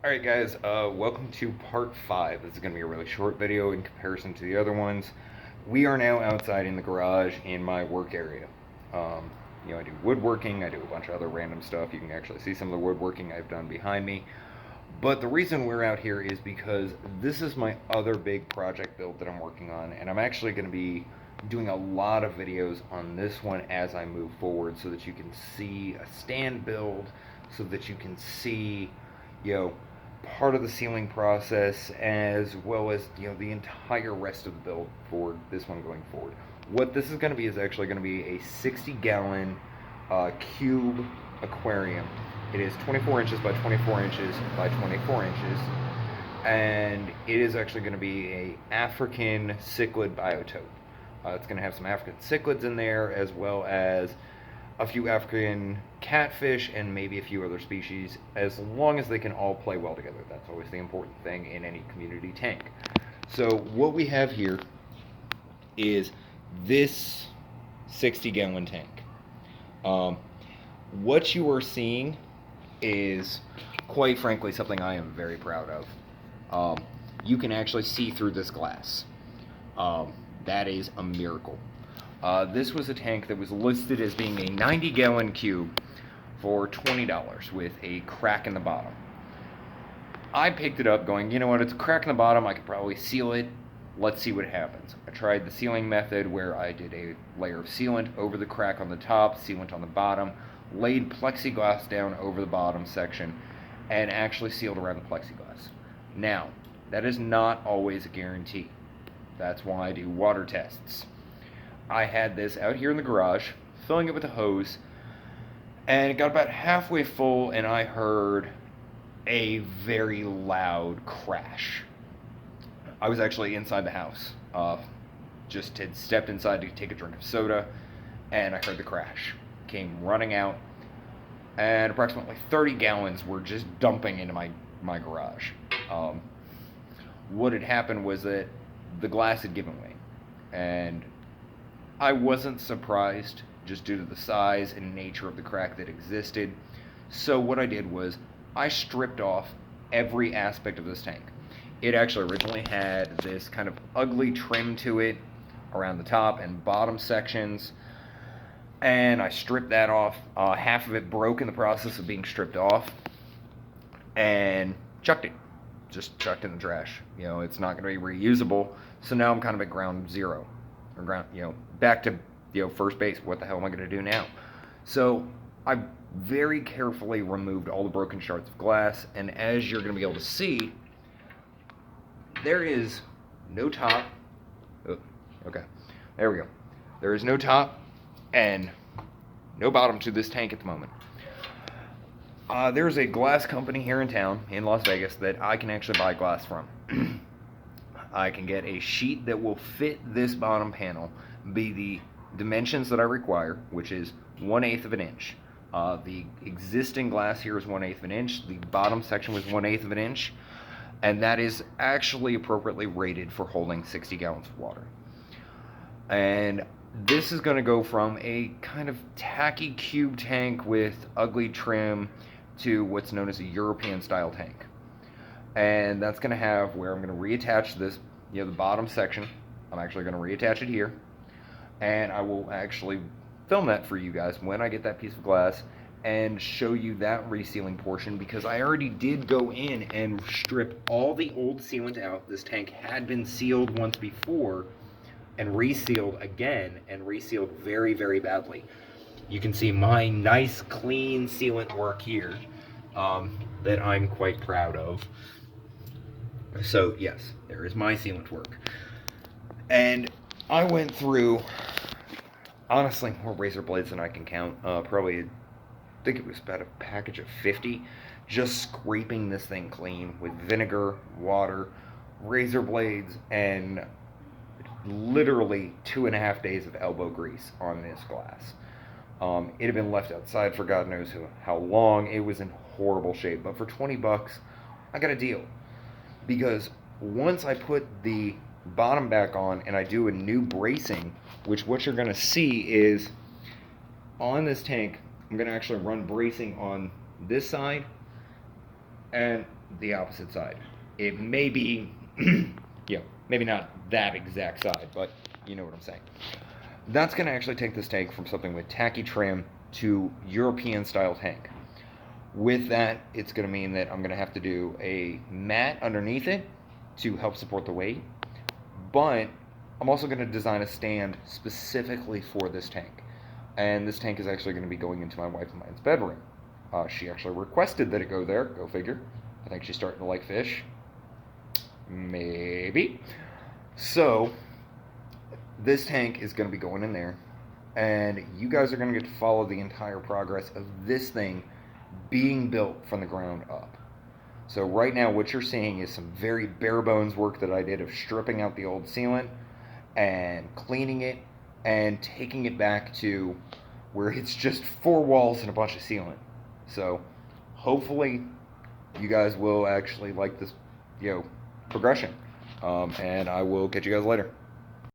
Alright guys, welcome to part 5. This is going to be a really short video in comparison to the other ones. We are now outside in the garage in my work area. I do woodworking, I do a bunch of other random stuff. You can actually see some of the woodworking I've done behind me. But the reason we're out here is because this is my other big project build that I'm working on, and I'm actually going to be doing a lot of videos on this one as I move forward so that you can see a stand build, so that you can see, you know, part of the sealing process as well as the entire rest of the build for this one going forward. What this is going to be is actually going to be a 60-gallon cube aquarium. It is 24 inches by 24 inches by 24 inches, and it is actually going to be a African cichlid biotope. It's going to have some African cichlids in there, as well as a few African catfish and maybe a few other species, as long as they can all play well together. That's always the important thing in any community tank. So what we have here is this 60-gallon tank. What you are seeing is, quite frankly, something I am very proud of. You can actually see through this glass. That is a miracle. This was a tank that was listed as being a 90-gallon cube for $20 with a crack in the bottom. I picked it up going, you know what, it's a crack in the bottom, I could probably seal it, let's see what happens. I tried the sealing method where I did a layer of sealant over the crack on the top, sealant on the bottom, laid plexiglass down over the bottom section, and actually sealed around the plexiglass. Now, that is not always a guarantee. That's why I do water tests. I had this out here in the garage, filling it with a hose, and it got about halfway full, and I heard a very loud crash. I was actually inside the house. Just had stepped inside to take a drink of soda, and I heard the crash. Came running out, and approximately 30 gallons were just dumping into my garage. What had happened was that the glass had given way, and I wasn't surprised just due to the size and nature of the crack that existed. So what I did was I stripped off every aspect of this tank. It actually originally had this kind of ugly trim to it around the top and bottom sections, and I stripped that off. Half of it broke in the process of being stripped off, and chucked it. Just chucked in the trash. It's not going to be reusable. So now I'm kind of at ground zero, or back to first base. What the hell am I going to do now? So I very carefully removed all the broken shards of glass, and as you're going to be able to see, there is no top. Oh, okay, there we go. There is no top and no bottom to this tank at the moment. There's a glass company here in town, in Las Vegas, that I can actually buy glass from. I can get a sheet that will fit this bottom panel, be the dimensions that I require, which is 1/8 of an inch. The existing glass here is 1/8 of an inch. The bottom section was 1/8 of an inch, and that is actually appropriately rated for holding 60 gallons of water. And this is going to go from a kind of tacky cube tank with ugly trim to what's known as a European style tank. And that's going to have where I'm going to reattach this, the bottom section. I'm actually going to reattach it here, and I will actually film that for you guys when I get that piece of glass and show you that resealing portion, because I already did go in and strip all the old sealant out. This tank had been sealed once before and resealed again, and resealed very, very badly. You can see my nice clean sealant work here, that I'm quite proud of. So yes, there is my sealant work. And I went through, honestly, more razor blades than I can count. Probably, I think it was about a package of 50, just scraping this thing clean with vinegar, water, razor blades, and literally 2.5 days of elbow grease on this glass. It had been left outside for God knows how long. It was in horrible shape, but for 20 bucks, I got a deal. Because once I put the bottom back on and I do a new bracing, which what you're going to see is on this tank, I'm going to actually run bracing on this side, and the opposite side. It may be, maybe not that exact side, but you know what I'm saying. That's going to actually take this tank from something with tacky trim to European style tank. With that, it's going to mean that I'm going to have to do a mat underneath it to help support the weight, but I'm also going to design a stand specifically for this tank. And this tank is actually going to be going into my wife and mine's bedroom. She actually requested that it go there. Go figure. I think she's starting to like fish. Maybe. So, this tank is going to be going in there. And you guys are going to get to follow the entire progress of this thing being built from the ground up. So right now what you're seeing is some very bare bones work that I did of stripping out the old sealant and cleaning it and taking it back to where it's just 4 walls and a bunch of sealant. So hopefully you guys will actually like this, progression. And I will catch you guys later.